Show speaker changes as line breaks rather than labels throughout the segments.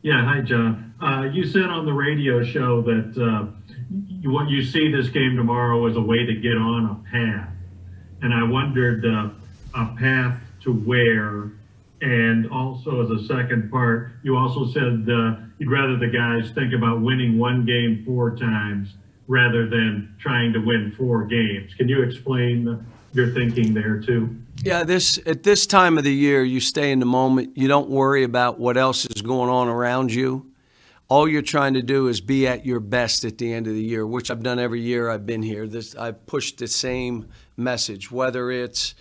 Yeah, hi, John. You said on the radio show that what you see this game tomorrow as a way to get on a path. And I wondered a path to where. And also, as a second part, you also said you'd rather the guys think about winning one game four times rather than trying to win four games. Can you explain your thinking there, too?
Yeah, this at this time of the year, you stay in the moment. You don't worry about what else is going on around you. All you're trying to do is be at your best at the end of the year, which I've done every year I've been here. I've pushed the same message, whether it's,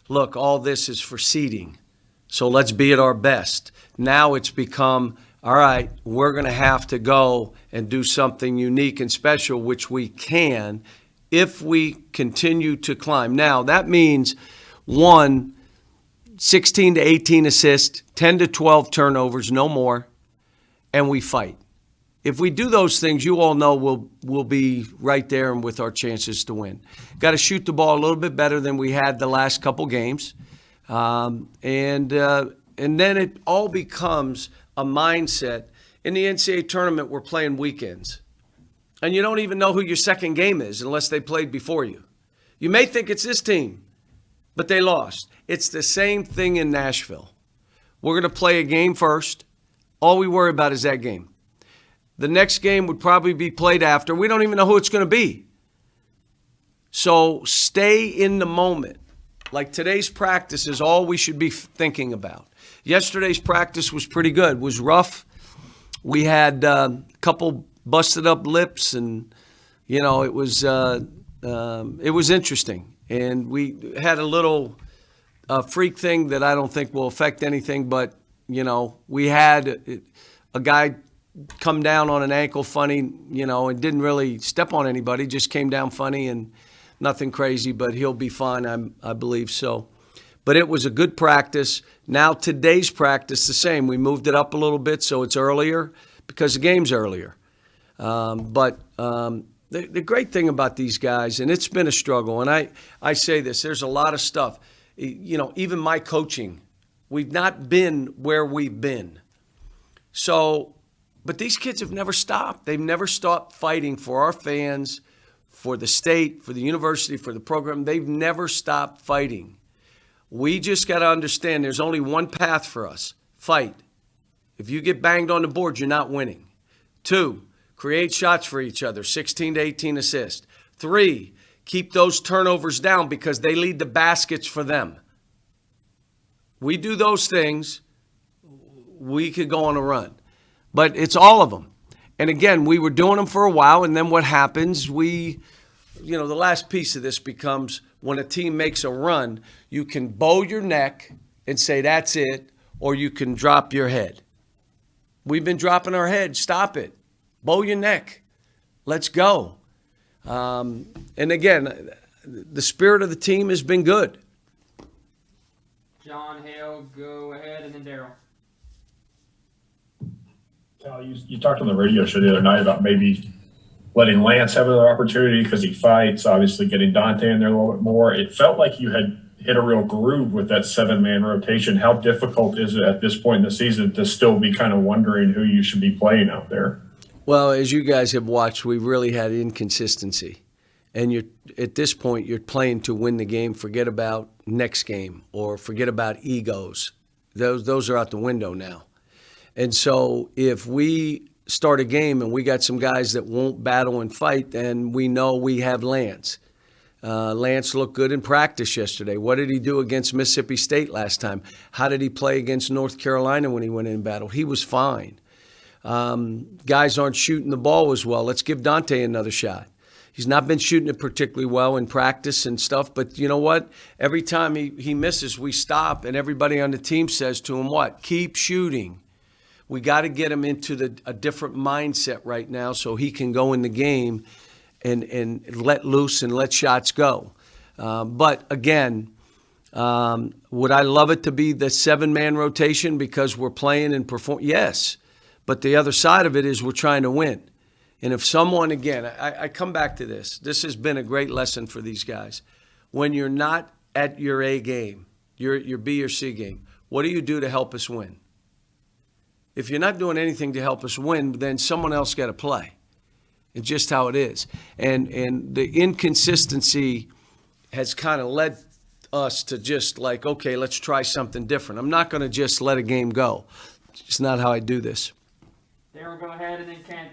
look, all this is for seeding, so let's be at our best. Now it's become, all right, we're going to have to go and do something unique and special, which we can if we continue to climb. Now, that means one, 16 to 18 assists, 10 to 12 turnovers, no more, and we fight. If we do those things, you all know we'll be right there and with our chances to win. Got to shoot the ball a little bit better than we had the last couple games, and then it all becomes a mindset. In the NCAA tournament, we're playing weekends, and you don't even know who your second game is unless they played before you. You may think it's this team, but they lost. It's the same thing in Nashville. We're going to play a game first. All we worry about is that game. The next game would probably be played after. We don't even know who it's going to be. So stay in the moment. Like today's practice is all we should be thinking about. Yesterday's practice was pretty good. It was rough. We had a couple busted up lips, and it was interesting. And we had a little freak thing that I don't think will affect anything, but we had a guy come down on an ankle funny, and didn't really step on anybody, just came down funny and nothing crazy, but he'll be fine, I believe so. But it was a good practice. Now today's practice, the same. We moved it up a little bit so it's earlier because the game's earlier. But the great thing about these guys, and it's been a struggle, and I say this, there's a lot of stuff. Even my coaching, we've not been where we've been. So, but these kids have never stopped. They've never stopped fighting for our fans, for the state, for the university, for the program. They've never stopped fighting. We just got to understand there's only one path for us. Fight. If you get banged on the board, you're not winning. 2, create shots for each other, 16 to 18 assists. 3, keep those turnovers down because they lead to baskets for them. We do those things, we could go on a run. But it's all of them. And again, we were doing them for a while, and then what happens, the last piece of this becomes when a team makes a run, you can bow your neck and say that's it, or you can drop your head. We've been dropping our head. Stop it. Bow your neck. Let's go. And again, the spirit of the team has been good.
John Hale, go ahead, and then Daryl.
Cal, you talked on the radio show the other night about maybe letting Lance have another opportunity because he fights, obviously getting Dante in there a little bit more. It felt like you had hit a real groove with that 7-man rotation. How difficult is it at this point in the season to still be kind of wondering who you should be playing out there?
Well, as you guys have watched, we've really had inconsistency. And at this point, you're playing to win the game. Forget about next game or forget about egos. Those are out the window now. And so if we start a game and we got some guys that won't battle and fight, then we know we have Lance. Lance looked good in practice yesterday. What did he do against Mississippi State last time? How did he play against North Carolina when he went in battle? He was fine. Guys aren't shooting the ball as well. Let's give Dante another shot. He's not been shooting it particularly well in practice and stuff, but you know what? Every time he misses, we stop, and everybody on the team says to him, what? Keep shooting. We got to get him into a different mindset right now so he can go in the game and let loose and let shots go. But again, would I love it to be the 7-man rotation because we're playing and perform? Yes. But the other side of it is we're trying to win. And if someone, again, I come back to this. This has been a great lesson for these guys. When you're not at your A game, your B or C game, what do you do to help us win? If you're not doing anything to help us win, then someone else got to play. It's just how it is. And the inconsistency has kind of led us to just like, okay, let's try something different. I'm not going to just let a game go. It's not how I do this.
Daryl, go ahead, and then Kent.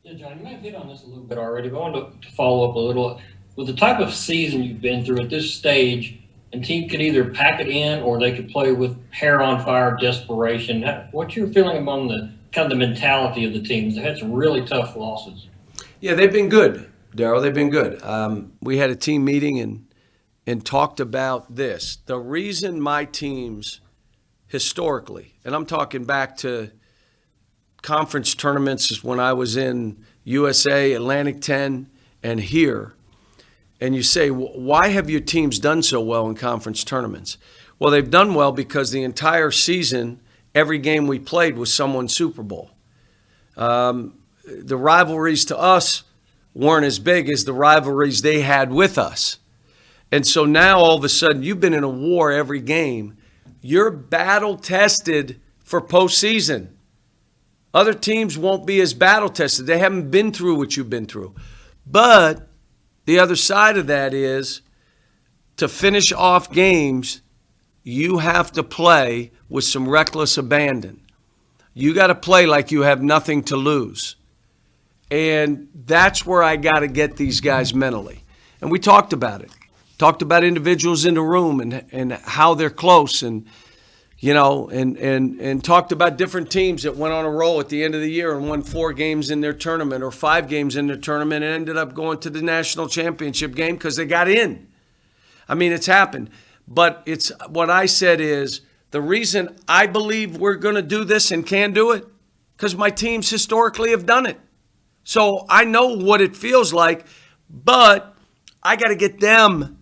Yeah, John, you may have hit on this a little bit already, but I wanted to follow up a little. With the type of season you've been through at this stage, and team could either pack it in or they could play with hair on fire, desperation. What's your feeling among the kind of the mentality of the teams? They had some really tough losses.
Yeah, they've been good, Daryl. They've been good. We had a team meeting and talked about this. The reason my teams historically, and I'm talking back to conference tournaments is when I was in USA, Atlantic 10, and here. And you say, why have your teams done so well in conference tournaments? Well, they've done well because the entire season, every game we played was someone's Super Bowl. The rivalries to us weren't as big as the rivalries they had with us. And so now all of a sudden, you've been in a war every game. You're battle tested for postseason. Other teams won't be as battle tested. They haven't been through what you've been through. But the other side of that is to finish off games, you have to play with some reckless abandon. You got to play like you have nothing to lose. And that's where I got to get these guys mentally. And we talked about it. Talked about individuals in the room and how they're close and talked about different teams that went on a roll at the end of the year and won 4 games in their tournament or 5 games in their tournament and ended up going to the national championship game because they got in. I mean, it's happened. But it's what I said is the reason I believe we're going to do this and can do it because my teams historically have done it. So I know what it feels like, but I got to get them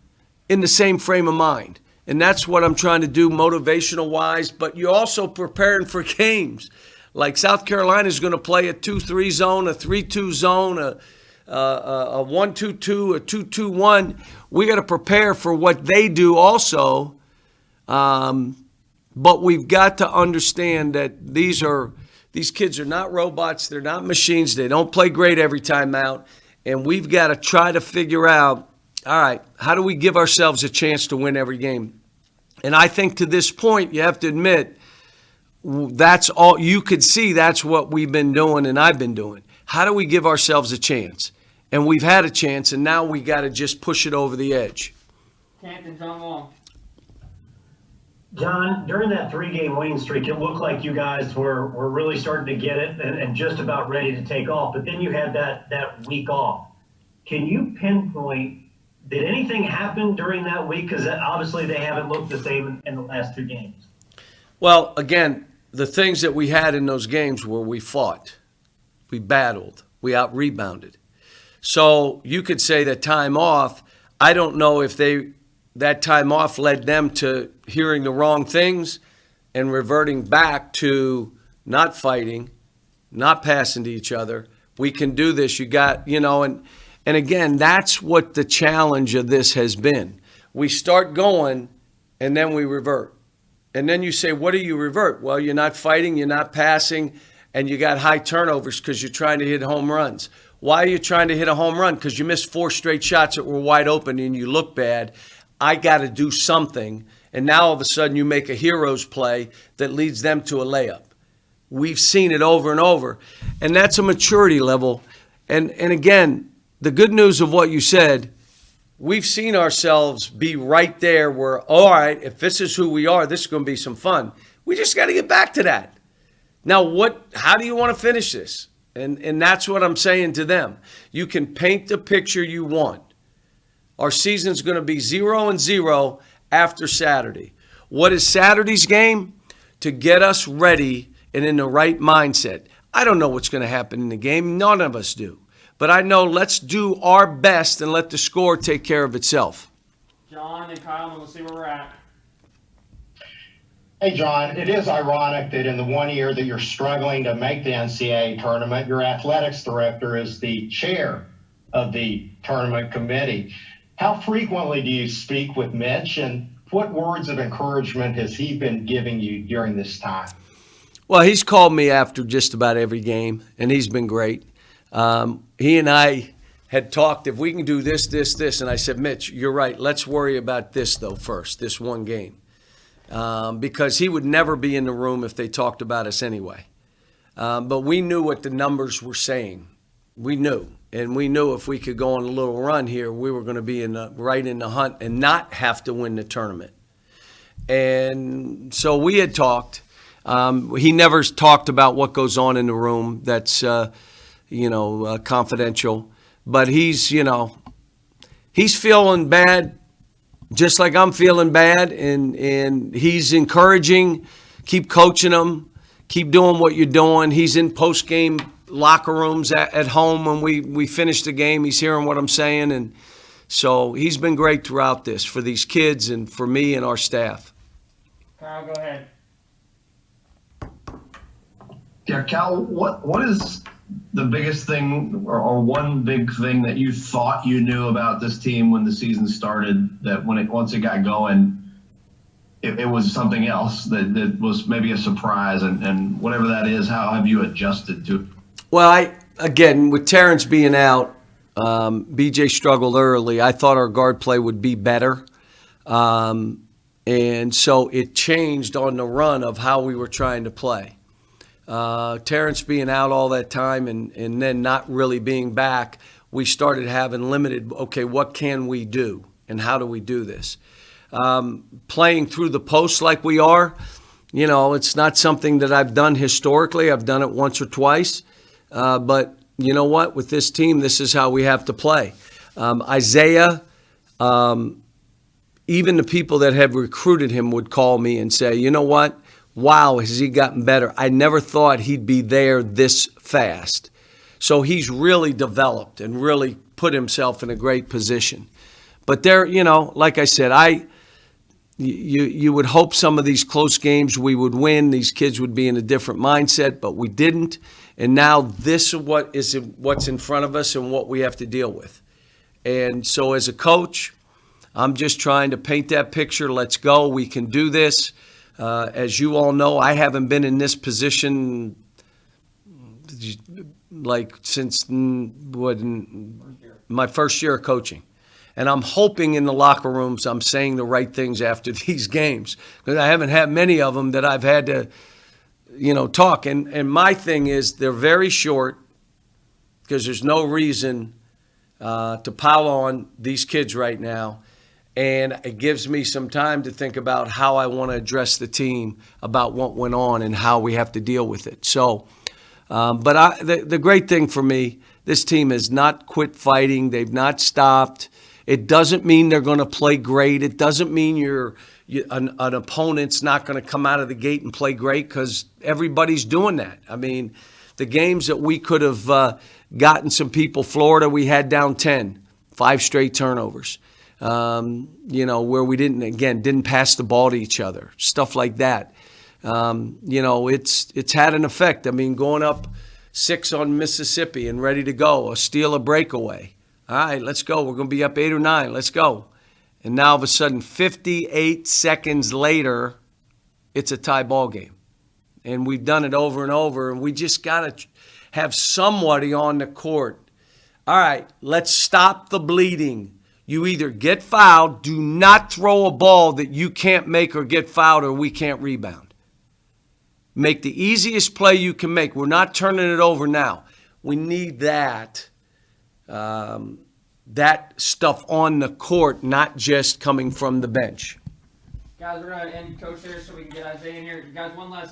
in the same frame of mind. And that's what I'm trying to do motivational-wise, but you're also preparing for games. Like South Carolina is going to play a 2-3 zone, a 3-2 zone, a 1-2-2, a 2-2-1. We got to prepare for what they do also, but we've got to understand that these kids are not robots. They're not machines. They don't play great every time out, and we've got to try to figure out, all right, how do we give ourselves a chance to win every game? And I think to this point, you have to admit, that's all you could see. That's what we've been doing and I've been doing. How do we give ourselves a chance? And we've had a chance, and now we got to just push it over the edge.
Kent and John Long.
John, during that 3-game winning streak, it looked like you guys were really starting to get it and just about ready to take off. But then you had that week off. Can you pinpoint, did anything happen during that week? Because obviously they haven't looked the same in the last 2 games.
Well, again, the things that we had in those games were we fought, we battled, we out-rebounded. So you could say that time off, I don't know if that time off led them to hearing the wrong things and reverting back to not fighting, not passing to each other. We can do this. You got, and again, that's what the challenge of this has been. We start going, and then we revert. And then you say, what do you revert? Well, you're not fighting, you're not passing, and you got high turnovers because you're trying to hit home runs. Why are you trying to hit a home run? Because you missed 4 straight shots that were wide open and you look bad. I got to do something. And now all of a sudden you make a hero's play that leads them to a layup. We've seen it over and over. And that's a maturity level. And again, the good news of what you said, we've seen ourselves be right there where, all right, if this is who we are, this is going to be some fun. We just got to get back to that. Now, how do you want to finish this? And that's what I'm saying to them. You can paint the picture you want. Our season's going to be 0-0 after Saturday. What is Saturday's game? To get us ready and in the right mindset. I don't know what's going to happen in the game. None of us do. But I know let's do our best and let the score take care of itself.
John and Kyle, and we'll see where we're at.
Hey, John, it is ironic that in the one year that you're struggling to make the NCAA tournament, your athletics director is the chair of the tournament committee. How frequently do you speak with Mitch, and what words of encouragement has he been giving you during this time?
Well, he's called me after just about every game, and he's been great. He and I had talked, if we can do this, this, this, and I said, Mitch, you're right. Let's worry about this, though, first, this one game. Because he would never be in the room if they talked about us anyway. But we knew what the numbers were saying. We knew. And we knew if we could go on a little run here, we were going to be right in the hunt and not have to win the tournament. And so we had talked. He never talked about what goes on in the room. That's, confidential. But he's feeling bad just like I'm feeling bad. And he's encouraging, keep coaching them, keep doing what you're doing. He's in post-game locker rooms at home when we finish the game. He's hearing what I'm saying. And so he's been great throughout this for these kids and for me and our staff.
Kyle, go ahead.
Yeah, Cal, what is the biggest thing or one big thing that you thought you knew about this team when the season started, that once it got going, it was something else that was maybe a surprise, and whatever that is, how have you adjusted to it?
Well, again, with Terrence being out, BJ struggled early. I thought our guard play would be better. And so it changed on the run of how we were trying to play. Terrence being out all that time and then not really being back, we started having limited, okay, what can we do and how do we do this? Playing through the post like we are, it's not something that I've done historically. I've done it once or twice. But you know what? With this team, this is how we have to play. Isaiah, even the people that have recruited him would call me and say, you know what? Wow, has he gotten better? I never thought he'd be there this fast. So he's really developed and really put himself in a great position. But there, like I said, you would hope some of these close games we would win. These kids would be in a different mindset, but we didn't. And now this is what's in front of us and what we have to deal with. And so as a coach, I'm just trying to paint that picture. Let's go. We can do this. As you all know, I haven't been in this position since my first year of coaching. And I'm hoping in the locker rooms I'm saying the right things after these games, because I haven't had many of them that I've had to talk. And my thing is they're very short, because there's no reason to pile on these kids right now. And it gives me some time to think about how I want to address the team about what went on and how we have to deal with it. So, but the great thing for me, this team has not quit fighting. They've not stopped. It doesn't mean they're going to play great. It doesn't mean an opponent's not going to come out of the gate and play great, because everybody's doing that. I mean, the games that we could have gotten some people, Florida, we had down 10, 5 straight turnovers. Where we didn't pass the ball to each other, stuff like that. It's had an effect. I mean, going up 6 on Mississippi and ready to go, a steal, a breakaway. All right, let's go. We're going to be up 8 or 9. Let's go. And now all of a sudden, 58 seconds later, it's a tie ball game. And we've done it over and over, and we just got to have somebody on the court. All right, let's stop the bleeding. You either get fouled, do not throw a ball that you can't make or get fouled, or we can't rebound. Make the easiest play you can make. We're not turning it over now. We need that stuff on the court, not just coming from the bench.
Guys, we're going to end Coach here so we can get Isaiah in here. Guys, one last